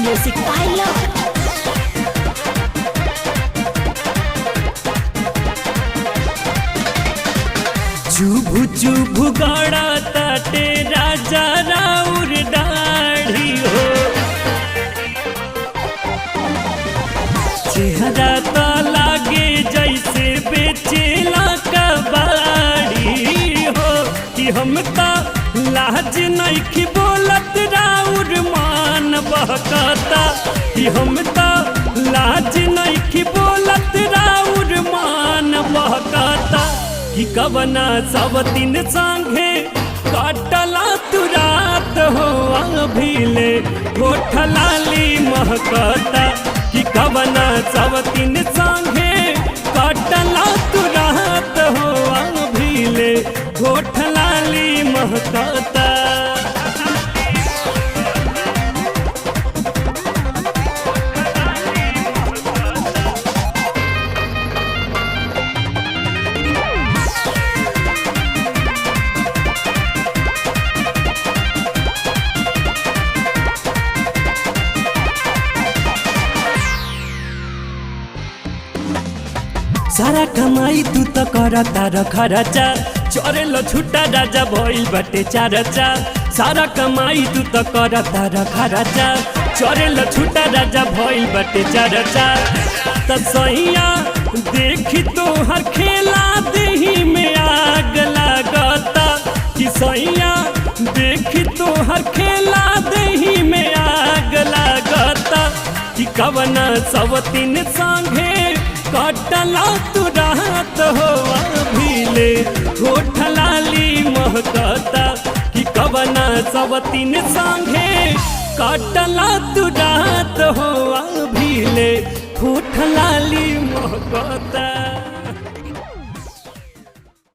Music Pilot. चुभु चुभु गड़ा ताटे राजा राउर दाढ़ी हो, चेहरा तो लागे जैसे बेचेला कबाड़ी हो। कि हम तो लाज नहीं बोलत राउर मान बहकता, कि हम तो लाज नहीं बोलत राउर मान बहकता। कि कवना सब दिन संगे काटला तू रात हो अभिले गोठलाली महकता। कि कवना सब दिन संगे काटला तू रात हो अभिले गोठलाली महकता। सारा कमाई तू तो करता खर्चा, चोरेलो छुट्टा राजा भइल बटे चारचा। सारा कमाई तू तो करता खर्चा, चोरेलो छुट्टा राजा भइल बटे चारचा। त सैया देखी तो हर खेला देही में आग लागता। कि सैया देखी तो हर खेला देही में आग लागता। कि कवना सब तीन संगे काटला तू रात हो अभिले गोठलाली महकता। कि कवना सब तीन संगे काटला तू रात हो अभिले गोठलाली महकता।